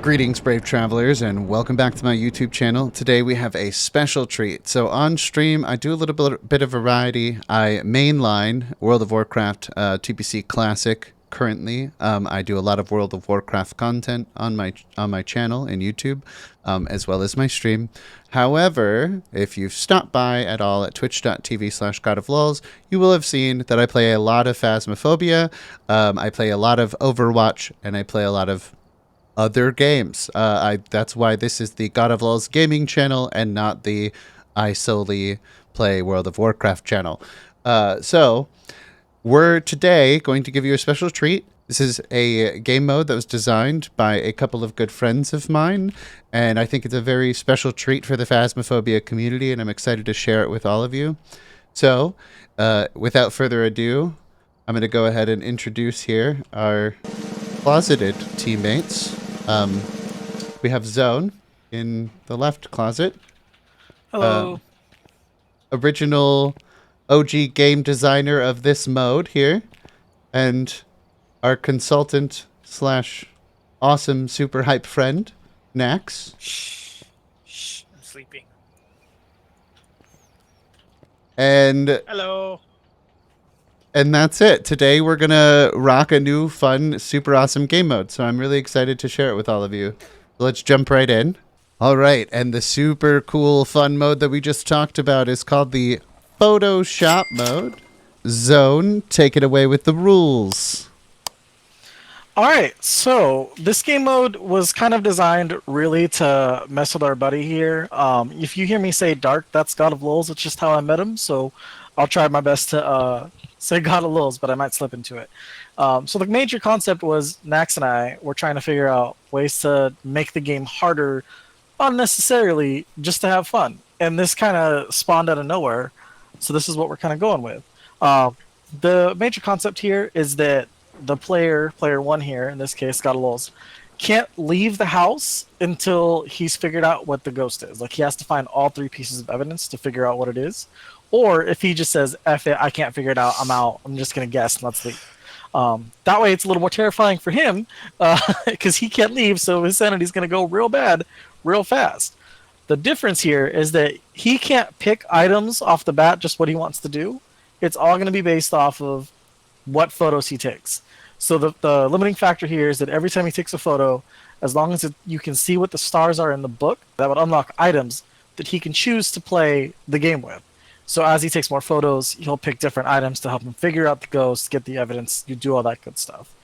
Greetings, brave travelers, and welcome back to my YouTube channel. Today we have a special treat. So on stream, I do a little bit of variety. I mainline World of Warcraft TPC Classic currently. I do a lot of World of Warcraft content on my channel and YouTube, as well as my stream. However, if you've stopped by at all at twitch.tv/godoflols, you will have seen that I play a lot of Phasmophobia, I play a lot of Overwatch, and I play a lot of other games. That's why this is the God of Lulz gaming channel and not the I solely play World of Warcraft channel. So we're today going to give you a special treat. This is a game mode that was designed by a couple of good friends of mine, and I think it's a very special treat for the Phasmophobia community, and I'm excited to share it with all of you. So without further ado, I'm going to go ahead and introduce here our closeted teammates. We have Zoan in the left closet. Hello. Original OG game designer of this mode here. And our consultant slash awesome super hype friend, Nax. Shh, I'm sleeping. And Hello. that's it. Today we're going to rock a new, fun, super awesome game mode. So I'm really excited to share it with all of you. Let's jump right in. All right. And the super cool, fun mode that we just talked about is called the Photoshop mode. Zoan, take it away with the rules. All right, so this game mode was kind of designed really to mess with our buddy here. If you hear me say dark, that's God of Lulz. It's just how I met him, so I'll try my best to say God of Lulz, but I might slip into it. So the major concept was Nax and I were trying to figure out ways to make the game harder unnecessarily just to have fun. And this kind of spawned out of nowhere, so this is what we're kind of going with. The major concept here is that the player one here, in this case, God of Lulz, can't leave the house until he's figured out what the ghost is. Like, he has to find all three pieces of evidence to figure out what it is. Or if he just says, F it, I can't figure it out, I'm out, I'm just going to guess and let's leave. That way it's a little more terrifying for him, because he can't leave, so his sanity's going to go real bad real fast. The difference here is that he can't pick items off the bat, just what he wants to do. It's all going to be based off of what photos he takes. So the limiting factor here is that every time he takes a photo, as long as you can see what the stars are in the book, that would unlock items that he can choose to play the game with. So as he takes more photos, he'll pick different items to help him figure out the ghost, get the evidence, you do all that good stuff.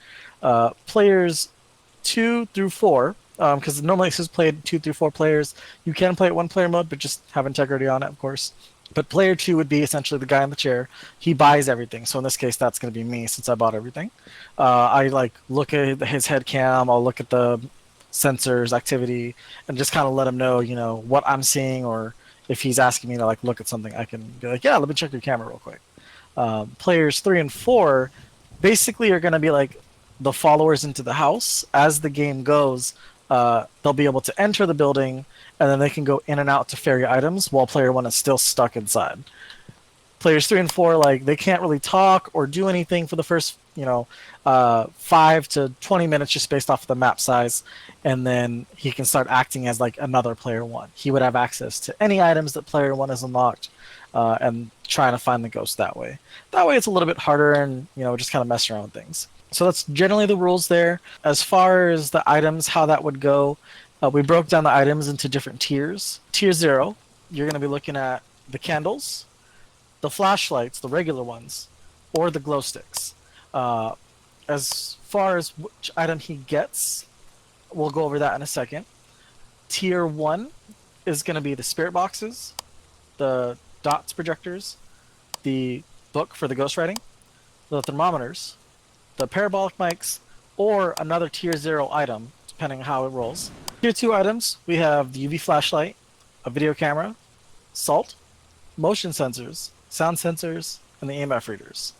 Players 2 through 4, because normally it says played 2 through 4 players. You can play it one player mode, but just have integrity on it, of course. But player 2 would be essentially the guy in the chair. He buys everything. So in this case, that's going to be me since I bought everything. I look at his head cam. I'll look at the sensors activity and just kind of let him know, what I'm seeing, or if he's asking me to look at something, I can be like, yeah, let me check your camera real quick. Players 3 and 4 basically are going to be like the followers into the house. As the game goes, they'll be able to enter the building, and then they can go in and out to ferry items while player 1 is still stuck inside. Players 3 and 4, they can't really talk or do anything for the first, 5 to 20 minutes just based off of the map size, and then he can start acting as another player 1. He would have access to any items that player 1 has unlocked, and trying to find the ghost that way. That way it's a little bit harder and, just kind of mess around with things. So that's generally the rules there. As far as the items, how that would go, we broke down the items into different tiers. Tier 0, you're going to be looking at the candles, the flashlights, the regular ones, or the glow sticks. As far as which item he gets, we'll go over that in a second. Tier 1 is going to be the spirit boxes, the dots projectors, the book for the ghostwriting, the thermometers, the parabolic mics, or another tier 0 item, depending on how it rolls. Tier 2 items, we have the UV flashlight, a video camera, salt, motion sensors, sound sensors, and the EMF readers.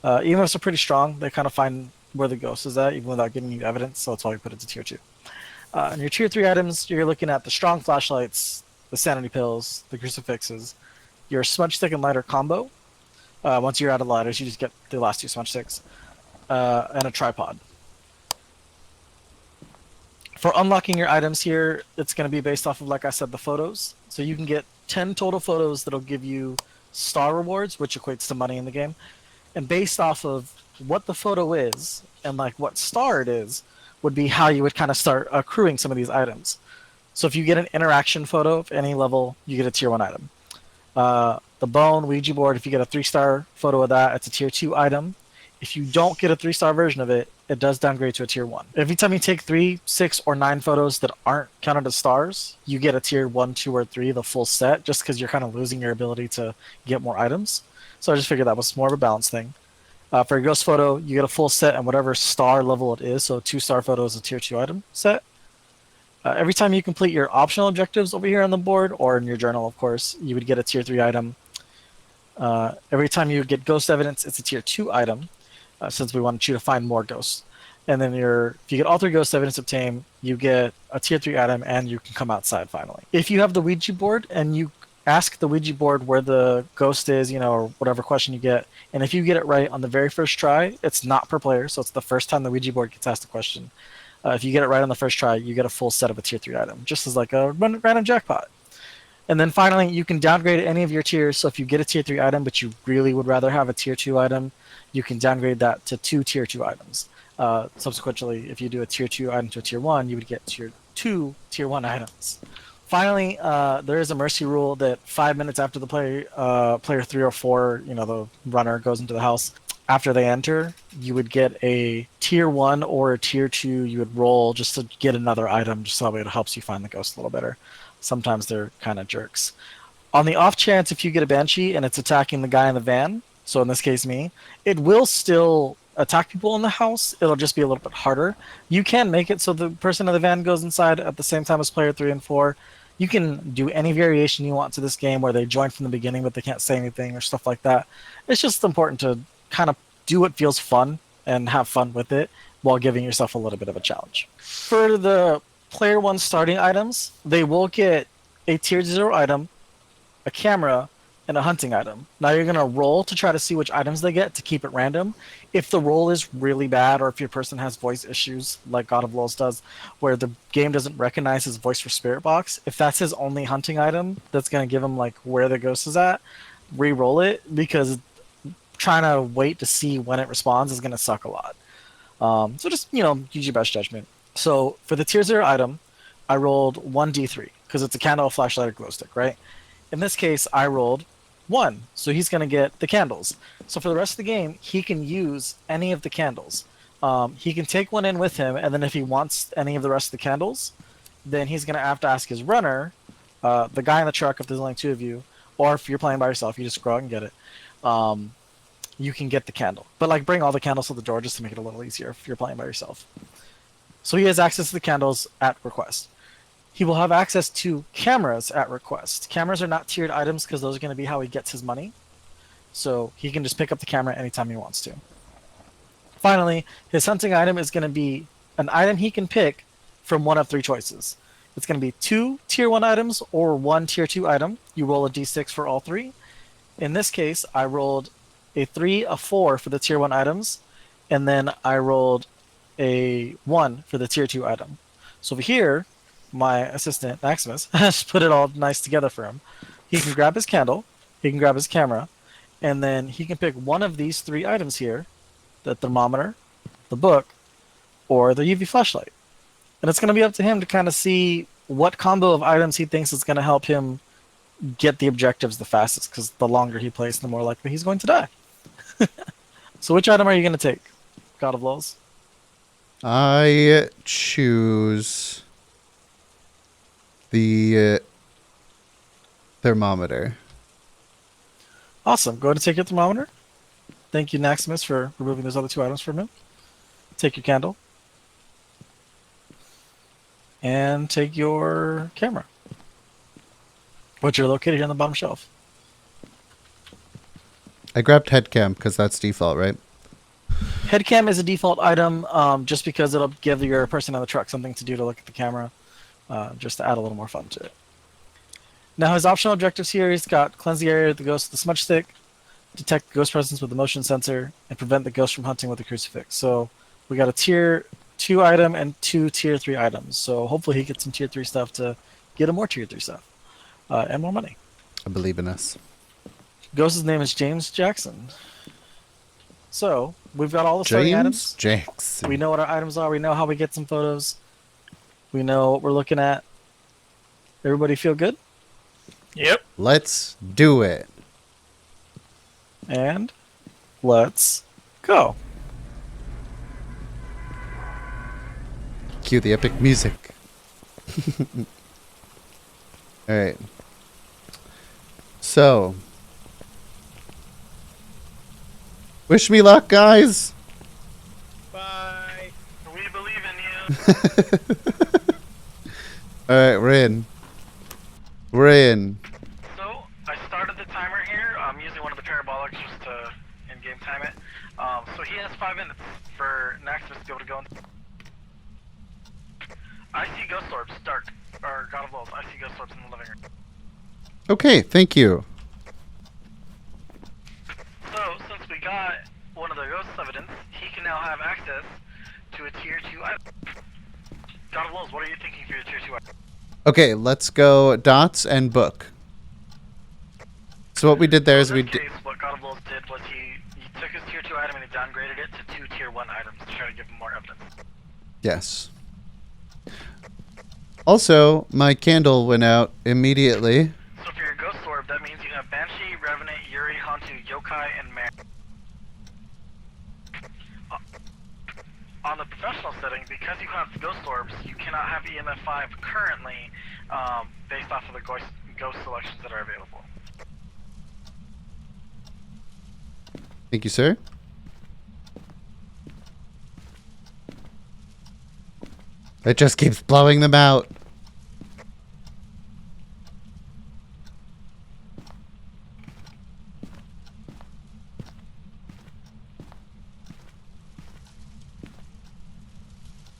EMFs are pretty strong. They kind of find where the ghost is at, even without giving you evidence, so that's why we put it to tier 2. And your tier 3 items, you're looking at the strong flashlights, the sanity pills, the crucifixes, your smudge stick and lighter combo. Once you're out of lighters, you just get the last 2 smudge sticks, and a tripod. For unlocking your items here, it's going to be based off of, like I said, the photos. So you can get 10 total photos that'll give you star rewards, which equates to money in the game. And based off of what the photo is and like what star it is, would be how you would kind of start accruing some of these items. So if you get an interaction photo of any level, you get a tier 1 item. The bone Ouija board, if you get a 3-star photo of that, it's a tier 2 item. If you don't get a 3-star version of it, it does downgrade to a tier 1. Every time you take 3, 6, or 9 photos that aren't counted as stars, you get a tier 1, 2, or 3, the full set, just because you're kind of losing your ability to get more items. So I just figured that was more of a balance thing. For your ghost photo, you get a full set and whatever star level it is. So 2-star photo is a tier 2 item set. Every time you complete your optional objectives over here on the board, or in your journal, of course, you would get a tier 3 item. Every time you get ghost evidence, it's a tier 2 item, since we wanted you to find more ghosts. And then if you get all 3 ghost evidence obtained, you get a tier 3 item, and you can come outside finally. If you have the Ouija board and you ask the Ouija board where the ghost is, or whatever question you get, and if you get it right on the very first try, it's not per player, so it's the first time the Ouija board gets asked a question. If you get it right on the first try, you get a full set of a tier 3 item, just as like a random jackpot. And then finally, you can downgrade any of your tiers. So if you get a tier 3 item, but you really would rather have a tier 2 item, you can downgrade that to 2 tier 2 items. Subsequently, if you do a tier 2 item to a tier 1, you would get 2 tier 1 items. Finally, there is a mercy rule that 5 minutes after the player 3 or 4, the runner goes into the house, after they enter, you would get a tier 1 or a tier 2 you would roll just to get another item, just so it helps you find the ghost a little better. Sometimes they're kind of jerks. On the off chance, if you get a banshee and it's attacking the guy in the van, so in this case me, it will still attack people in the house. It'll just be a little bit harder. You can make it so the person in the van goes inside at the same time as player 3 and 4. You can do any variation you want to this game where they join from the beginning but they can't say anything or stuff like that. It's just important to kind of do what feels fun and have fun with it while giving yourself a little bit of a challenge. For the player 1 starting items, they will get a tier 0 item, a camera, and a hunting item. Now you're going to roll to try to see which items they get to keep it random. If the roll is really bad, or if your person has voice issues like God of Lols does, where the game doesn't recognize his voice for Spirit Box, if that's his only hunting item that's going to give him like where the ghost is at, re-roll it, because trying to wait to see when it responds is going to suck a lot. So just, use your best judgment. So for the tier 0 item, I rolled 1d3 because it's a candle, a flashlight, or glow stick, right? In this case, I rolled 1, so he's going to get the candles. So for the rest of the game, he can use any of the candles. He can take one in with him, and then if he wants any of the rest of the candles, then he's going to have to ask his runner, the guy in the truck, if there's only 2 of you, or if you're playing by yourself, you just go out and get it. You can get the candle. But bring all the candles to the door just to make it a little easier if you're playing by yourself. So he has access to the candles at request. He will have access to cameras at request. Cameras are not tiered items because those are going to be how he gets his money. So he can just pick up the camera anytime he wants to. Finally, his hunting item is going to be an item he can pick from one of 3 choices. It's going to be 2 tier 1 items or 1 tier 2 item. You roll a d6 for all 3. In this case, I rolled a 3, a 4 for the tier 1 items, and then I rolled a 1 for the tier 2 item. So over here, my assistant, Naxxemeus, has put it all nice together for him. He can grab his candle, he can grab his camera, and then he can pick one of these 3 items here, the thermometer, the book, or the UV flashlight. And it's going to be up to him to kind of see what combo of items he thinks is going to help him get the objectives the fastest, because the longer he plays, the more likely he's going to die. So which item are you going to take, God of Lols? I choose the thermometer. Awesome. Go ahead and take your thermometer. Thank you, Naxxemeus, for removing those other 2 items from him. Take your candle. And take your camera, which are located here on the bottom shelf. I grabbed headcam because that's default, right? Headcam is a default item, just because it'll give your person on the truck something to do to look at the camera, just to add a little more fun to it. Now his optional objectives here, he's got cleanse the area with the ghost with the smudge stick, detect the ghost presence with the motion sensor, and prevent the ghost from hunting with the crucifix. So we got a tier 2 item and 2 tier 3 items. So hopefully he gets some tier 3 stuff to get him more tier 3 stuff and more money. I believe in us. Ghost's name is James Jackson. So we've got all the starting James items. Jackson. We know what our items are. We know how we get some photos. We know what we're looking at. Everybody feel good? Yep. Let's do it. And let's go. Cue the epic music. All right. So, wish me luck, guys. Bye. We believe in you. All right, we're in. We're in. So I started the timer here. I'm using one of the parabolics just to in-game time it. So he has 5 minutes for Naxxemeus to be able to go. I see ghost orbs, dark, or God of Wolves. I see ghost orbs in the living room. Okay, thank you. So since we got one of the ghost evidence, he can now have access to a tier 2 item. God of Wolves, what are you thinking for your tier 2 item? Okay, let's go dots and book. So what we did there is we did. What God of Wolves did was he took his tier 2 item and he downgraded it to 2 tier 1 items to try to give him more evidence. Yes. Also, my candle went out immediately. So for your ghost orb, that means you have Banshee, Revenant, Yuri, Hantu, Yokai, and Mare. On the professional setting, because you have ghost orbs, you cannot have EMF 5 currently based off of the ghost selections that are available. Thank you, sir. It just keeps blowing them out.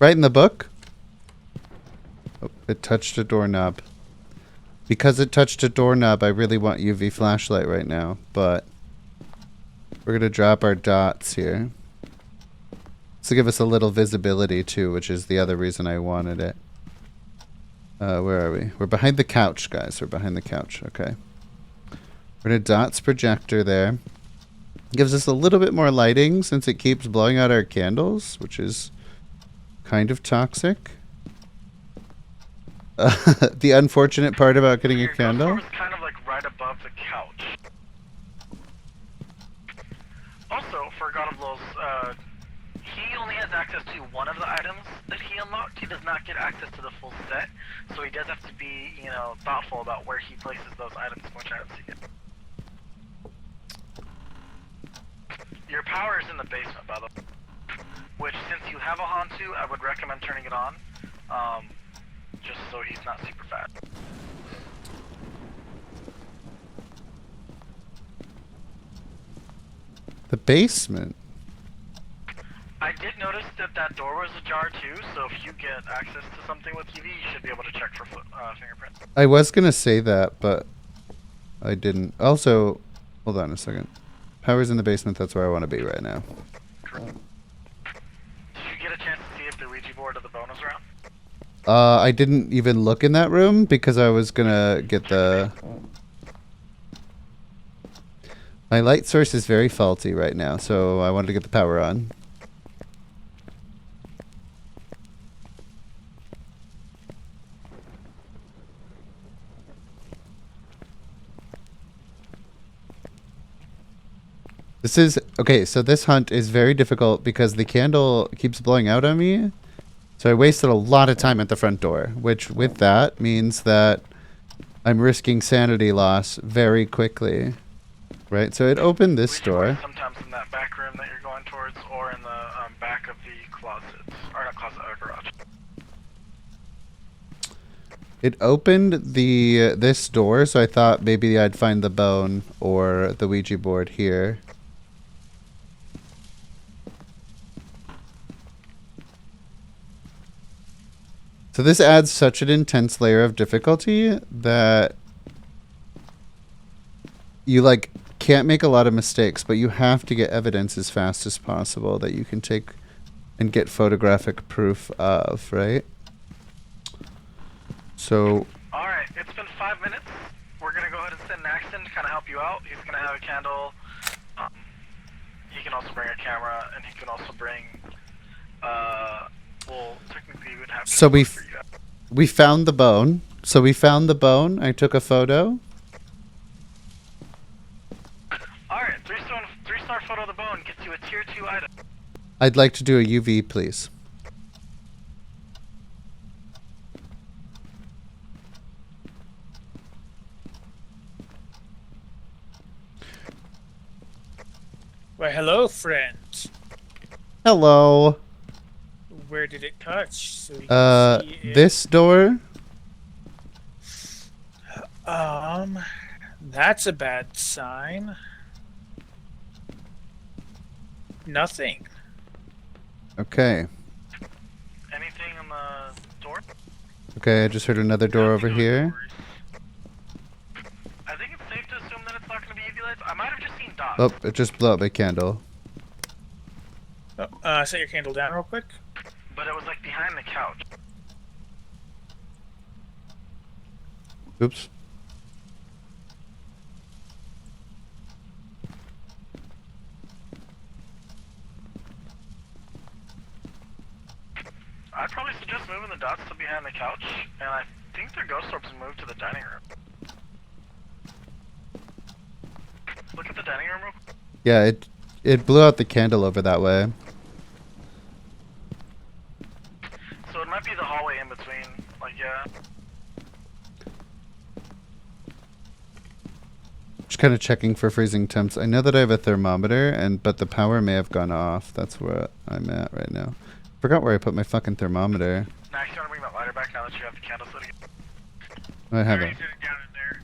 Right in the book? Oh, it touched a doorknob. Because it touched a doorknob, I really want UV flashlight right now, but we're going to drop our dots here. To give us a little visibility too, which is the other reason I wanted it. Where are we? We're behind the couch, guys. We're behind the couch. Okay. We're going to dots projector there. Gives us a little bit more lighting since it keeps blowing out our candles, which is kind of toxic. The unfortunate part about getting a candle. Your ghost orb is kind of like right above the couch. Also, for God of Wolves, he only has access to one of the items that he unlocked. He does not get access to the full set, so he does have to be, you know, thoughtful about where he places those items and which items he gets. Your power is in the basement, by the way. Which, since you have a Hantu, I would recommend turning it on, just so he's not super fat. The basement. I did notice that that door was ajar too, so if you get access to something with UV, you should be able to check for fingerprints. I was going to say that, but I didn't. Also, hold on a second. Power's in the basement. That's where I want to be right now. Did you get a chance to see if the Ouija board or the bone was around? I didn't even look in that room because I was going to get the... My light source is very faulty right now, so I wanted to get the power on. This is... Okay, so this hunt is very difficult because the candle keeps blowing out on me. So I wasted a lot of time at the front door, which with that means that I'm risking sanity loss very quickly. Right, so it opened this door. Sometimes in that back room that you're going towards, or in the back of the closet, or not closet, garage. It opened the this door, so I thought maybe I'd find the bone or the Ouija board here. So this adds such an intense layer of difficulty that you like can't make a lot of mistakes, but you have to get evidence as fast as possible that you can take and get photographic proof of, right? So, Alright, it's been 5 minutes. We're gonna go ahead and send Naxxen to kind of help you out. He's gonna have a candle. He can also bring a camera, and he can also bring, well, technically we would have to so we for you guys. we found the bone. So we found the bone. I took a photo. Alright, three-star photo of the bone gets you a tier 2 item. I'd like to do a UV, please. Well, hello, friend. Hello. Where did it touch? So we can see it. This door. That's a bad sign. Nothing. Okay. Anything on the door? Okay, I just heard another door over here. I think it's safe to assume that it's not going to be UV lights. I might have just seen dots. Oh, it just blew up my candle. Oh, set your candle down real quick. But it was like behind the couch. Oops. I'd probably suggest moving the dots to behind the couch, and I think their ghost orbs moved to the dining room. Look at the dining room real quick. Yeah, it blew out the candle over that way. So it might be the hallway in between, like, yeah. Just kind of checking for freezing temps. I know that I have a thermometer, but the power may have gone off. That's where I'm at right now. Forgot where I put my fucking thermometer. Max, you wanna bring that lighter back now that you have the candle lit again? I have already it. set it down in there.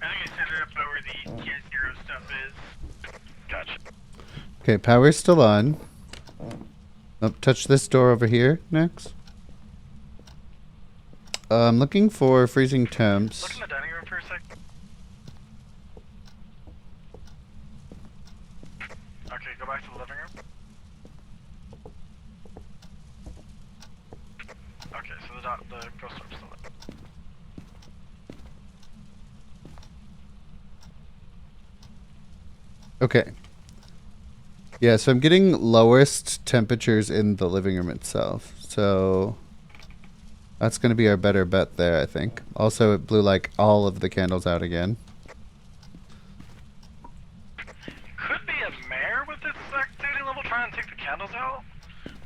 I think I set it up where the tier 0 stuff is. Gotcha. Okay, power's still on. Oh, touch this door over here next. I'm looking for freezing temps. Look in the dining room for a sec. Okay, go back to the living room. Okay, so the ghost orb's still there. Okay. Yeah, so I'm getting lowest temperatures in the living room itself. So that's going to be our better bet there, I think. Also, it blew like all of the candles out again. Could be a mare with its activity level trying to take the candles out.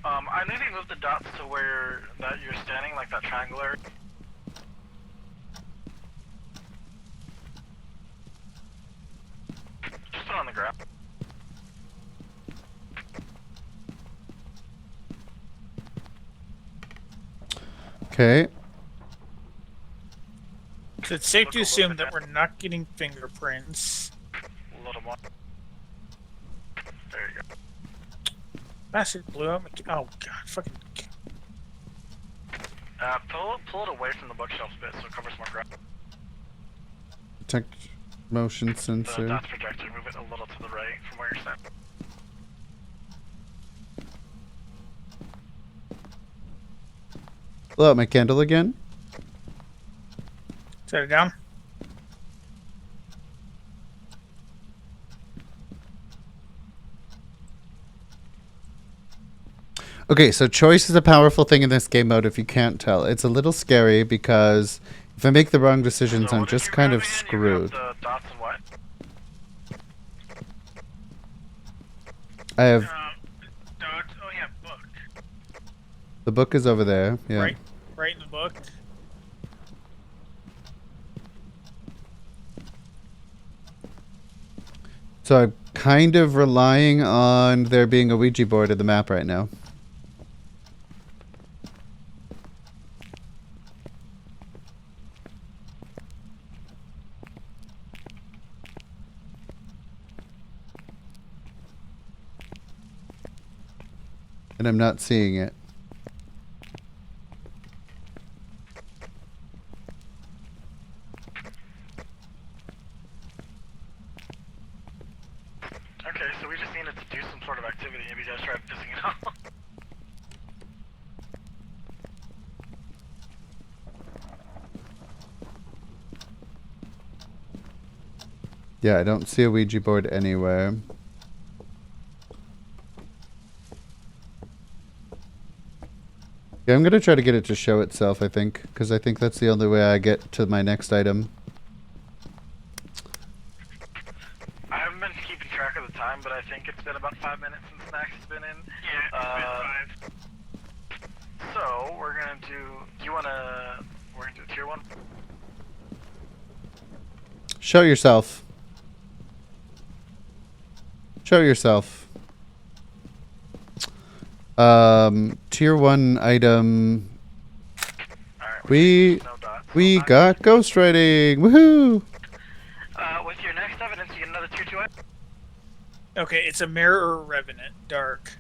I maybe move the dots to where that you're standing, like that triangle area. Just put it on the ground. So Okay. it's safe Look to a little assume bit that we're not getting fingerprints. A little more. There you go. Bastard blew up my oh god, fucking. Pull it away from the bookshelf a bit so it covers more ground. Detect motion The sensor. dots projector, move it a little to the right from where you're standing. Blow out my candle again. Set it down. Okay, so choice is a powerful thing in this game mode if you can't tell. It's a little scary because if I make the wrong decisions, So I'm what did just you kind grab of again? screwed. You grabbed the dots and what? I have Dots. Oh yeah, book. the book is over there. Yeah. Right in the book. So I'm kind of relying on there being a Ouija board in the map right now. And I'm not seeing it. Okay, so we just needed to do some sort of Yeah, I don't see a Ouija board anywhere. Yeah, I'm gonna try to get it to show itself, I think, because I think that's the only way I get to my next item. I haven't been keeping track of the time, but I think it's been about 5 minutes since Max has been in. Yeah, it's been 5. So we're gonna do. Do you wanna? We're gonna do tier 1. Show yourself. Show yourself. Tier 1 item. Alright. We No dots. got ghostwriting. Woohoo! With your next evidence, you get another tier 2 item. Okay, it's a mirror or revenant, dark.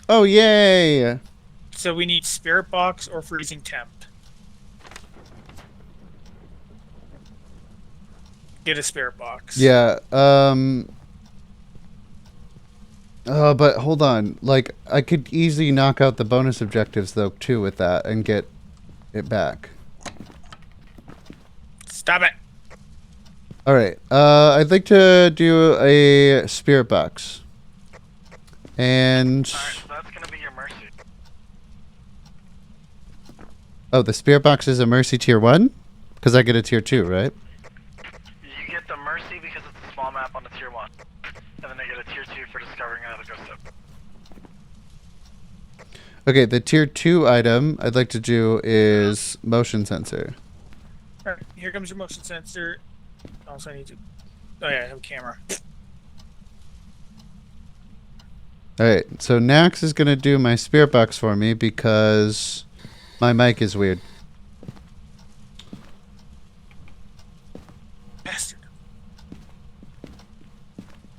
Oh, yay! So we need spirit box or freezing temp. Get a spirit box. Yeah, oh, but hold on. Like, I could easily knock out the bonus objectives, though, too, with that, and get it back. Stop it. Alright, I'd like to do a spirit box. And... Alright, so that's gonna be your mercy. Oh, the spirit box is a mercy tier 1? Because I get a tier 2, right? You get the mercy because it's a small map on the tier 1. And then they get a tier 2 for discovering another ghost tip. Okay, the tier 2 item I'd like to do is motion sensor. Alright, here comes your motion sensor. Also, I need to. Oh, yeah, I have a camera. Alright, so Nax is going to do my spirit box for me because my mic is weird. Bastard.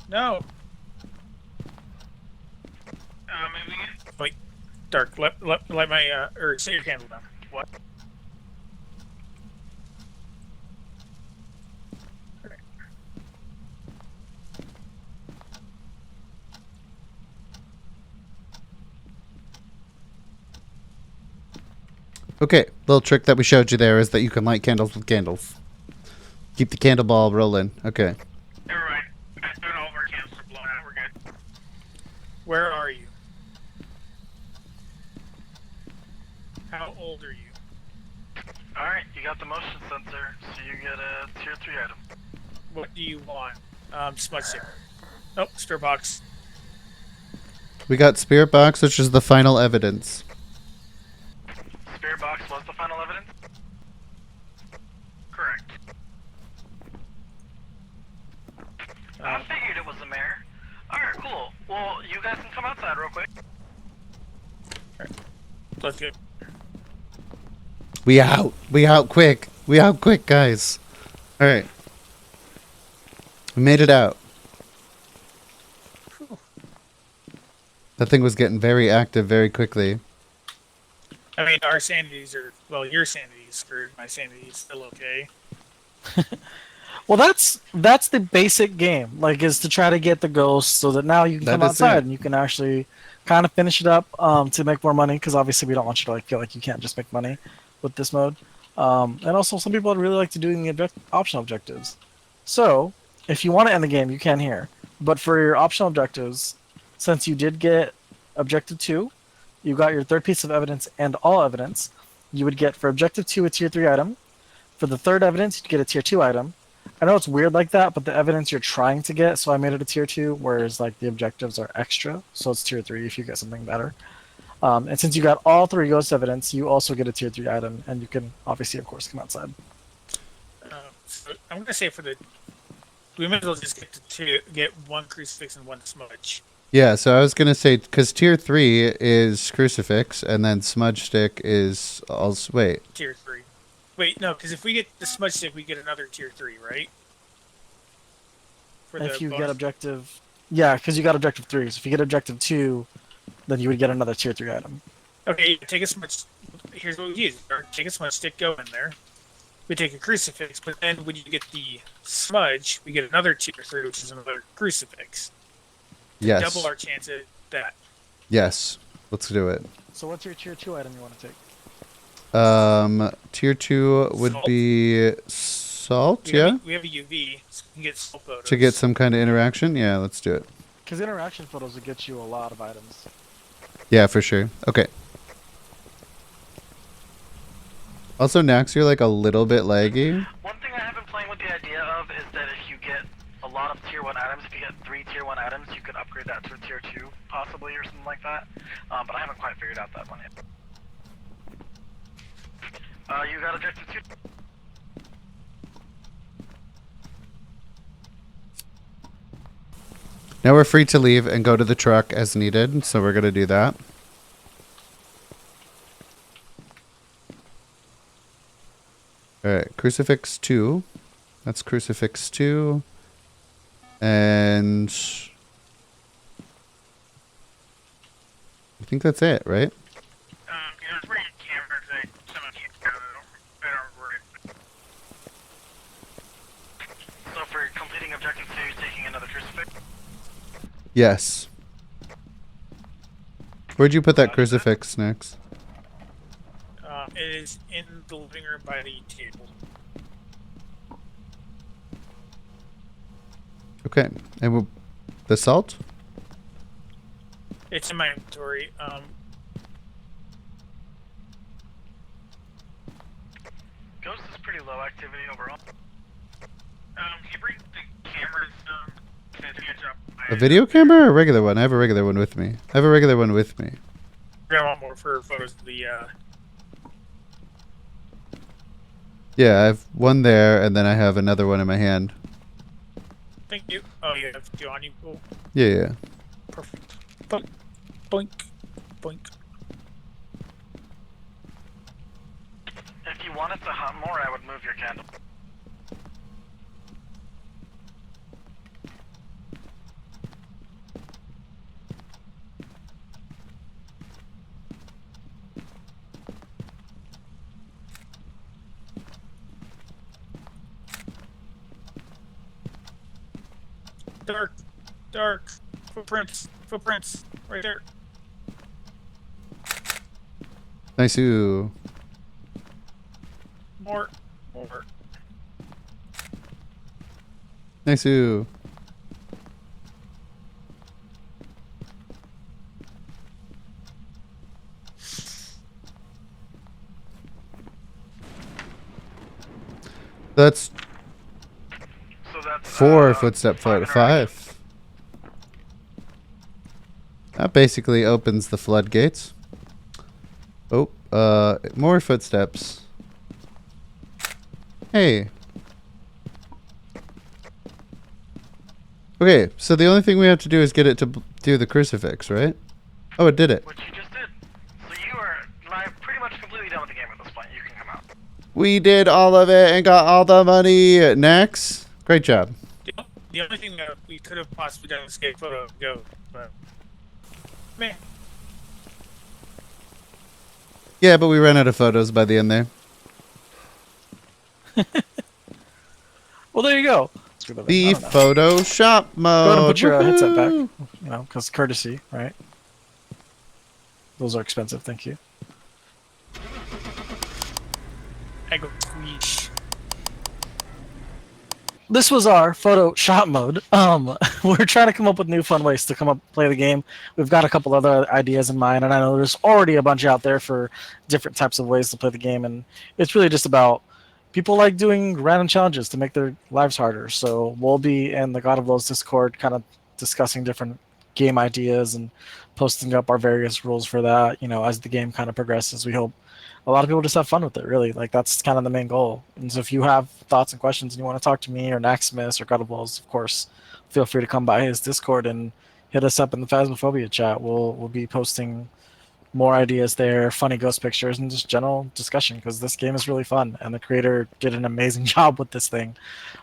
No. Maybe Wait, dark. Let my or set your candle down. What? Okay, little trick that we showed you there is that you can light candles with candles. Keep the candle ball rolling. Okay. Never mind. I thought all of our candles are blown out. We're good. Where are you? How old are you? Alright, you got the motion sensor, so you get a tier 3 item. What do you want? Smudge stick. Oh, spirit box. We got spirit box, which is the final evidence. Spirit box was the final evidence? Correct. I figured it was a mare. Alright, cool. Well, you guys can come outside real quick. Let's go. We out. We out quick. We out quick, guys. Alright. We made it out. That thing was getting very active very quickly. I mean, our sanities are well. Your sanity is screwed. My sanity is still okay. Well, that's the basic game. Like, is to try to get the ghost so that now you can That come is outside it. and you can actually kind of finish it up to make more money. Because obviously we don't want you to like feel like you can't just make money with this mode. And also some people would really like to doing the optional objectives. So if you want to end the game, you can here. But for your optional objectives, since you did get objective 2, you got your third piece of evidence and all evidence. You would get for objective 2 a tier 3 item. For the third evidence, you'd get a tier 2 item. I know it's weird like that, but the evidence you're trying to get, so I made it a tier 2, whereas like the objectives are extra, so it's tier 3 if you get something better. And since you got all 3 ghost evidence, you also get a tier 3 item, and you can obviously, of course, come outside. So I'm gonna say for the we might as well just get one crucifix and one smudge. Yeah, so I was going to say, because tier 3 is crucifix, and then smudge stick is also... Wait. Tier 3. Wait, no, because if we get the smudge stick, we get another tier 3, right? For If you bonus? get objective... Yeah, because you got objective 3, so if you get objective 2, then you would get another tier 3 item. Okay, take a smudge. Here's what we use. Or take a smudge stick, go in there. We take a crucifix, but then when you get the smudge, we get another tier 3, which is another crucifix. Yes. Double our chance at that. Yes. Let's do it. So what's your tier 2 item you want to take? Tier 2 would Salt. be Salt, yeah? We have a UV, so we can get still photos. To get some kind of interaction? Yeah, let's do it. Because interaction photos will get you a lot of items. Yeah, for sure. Okay. Also, Nax, you're like a little bit laggy. One thing I have been playing with the idea of is that if you get a lot of tier 1 items, if you get 3 tier 1 items, you could upgrade that to a tier 2, possibly, or something like that. But I haven't quite figured out that one yet. You got objective 2. Now we're free to leave and go to the truck as needed, so we're going to do that. Alright, Crucifix 2. That's Crucifix 2. And I think that's it, right? There's three cameras that some of you I don't worry. So for completing objective 2, you're taking another crucifix. Yes. Where'd you put that crucifix, Nax? It is in the living room by the table. Okay. And the salt? It's in my inventory. Ghost is pretty low activity overall. Can you bring the cameras to catch up? A video camera or a regular one? I have a regular one with me. I have a regular one with me. I want more for photos of the. Yeah, I have one there, and then I have another one in my hand. Thank you. Oh, you have two on you. Cool. Yeah, yeah. Perfect. Boink, boink, boink. If you wanted to hunt more, I would move your candle. Dark, dark. Footprints, footprints. Right there. Nice. Ooh. More, more. Nice. Ooh. That's So that's 4 footstep photo. 5. 5. That basically opens the floodgates. Oh, more footsteps. Hey. Okay, so the only thing we have to do is get it to do the crucifix, right? Oh, it did it. Which you just did. So you are pretty much completely done with the game at this point. You can come out. We did all of it and got all the money. Next. Great job. The only thing that we could have possibly done was get a photo of Go, but man, Yeah, but we ran out of photos by the end there. Well, there you go. The Photoshop mode. Go ahead and put your headset back. Woohoo! You know, because courtesy, right? Those are expensive. Thank you. I go squeeze. This was our Photoshop mode. We're trying to come up with new fun ways to play the game. We've got a couple other ideas in mind, and I know there's already a bunch out there for different types of ways to play the game, and it's really just about people like doing random challenges to make their lives harder. So we'll be in the God of Lowe's Discord kind of discussing different game ideas and posting up our various rules for that, you know, as the game kind of progresses. We hope a lot of people just have fun with it, really. Like, that's kind of the main goal. And so if you have thoughts and questions and you want to talk to me or Naxxemeus or God of Lowe's, of course, feel free to come by his Discord and hit us up in the Phasmophobia chat. We'll be posting more ideas there, funny ghost pictures, and just general discussion, because this game is really fun and the creator did an amazing job with this thing.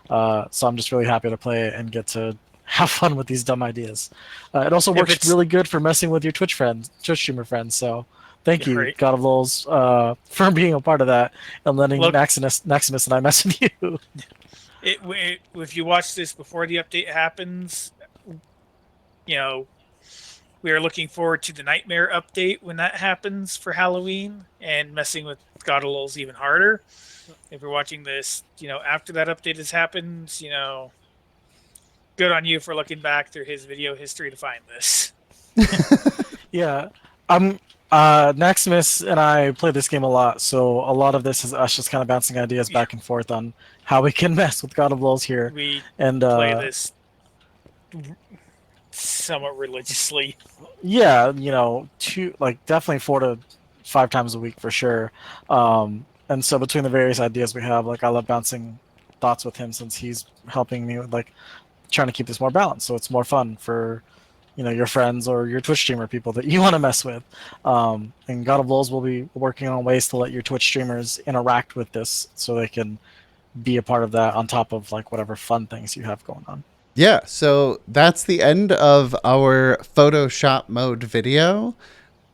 So I'm just really happy to play it and get to have fun with these dumb ideas. It also works really good for messing with your Twitch streamer friends. So thank you, Great. God of Lowe's, for being a part of that and letting Look- Naxxemeus and I mess with you. If you watch this before the update happens, you know, We are looking forward to the Nightmare update when that happens for Halloween, and messing with God of Lulz even harder. If you're watching this, after that update has happened, good on you for looking back through his video history to find this. Yeah, I'm Naxxemeus and I play this game a lot, so a lot of this is us just kind of bouncing ideas back and forth on how we can mess with God of Lulz here. We And play this somewhat religiously. yeah, definitely 4 to 5 times a week for sure. And so between the various ideas we have, I love bouncing thoughts with him since he's helping me with trying to keep this more balanced, so it's more fun for your friends or your Twitch streamer people that you want to mess with. And God of Lulz will be working on ways to let your Twitch streamers interact with this so they can be a part of that on top of whatever fun things you have going on. Yeah, so that's the end of our Photoshop mode video.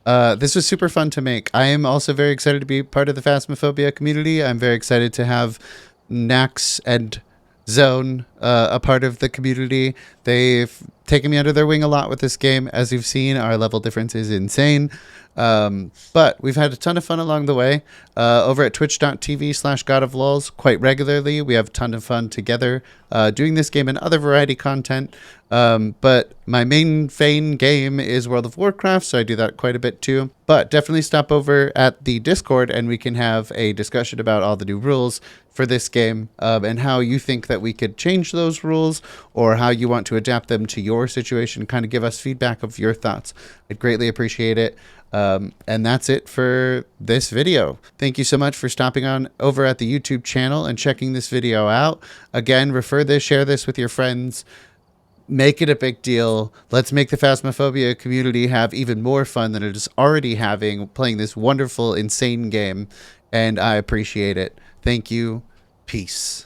This was super fun to make. I am also very excited to be part of the Phasmophobia community. I'm very excited to have Nax and Zoan a part of the community. They've taken me under their wing a lot with this game. As you've seen, our level difference is insane. But we've had a ton of fun along the way. Over at twitch.tv/godoflulz quite regularly. We have a ton of fun together doing this game and other variety content. But my main game is World of Warcraft, so I do that quite a bit too. But definitely stop over at the Discord and we can have a discussion about all the new rules for this game and how you think that we could change those rules or how you want to adapt them to your situation. Kind of give us feedback of your thoughts. I'd greatly appreciate it. And that's it for this video. Thank you so much for stopping on over at the YouTube channel and checking this video out. Again, refer this, share this with your friends. Make it a big deal. Let's make the Phasmophobia community have even more fun than it is already having playing this wonderful, insane game. And I appreciate it. Thank you. Peace.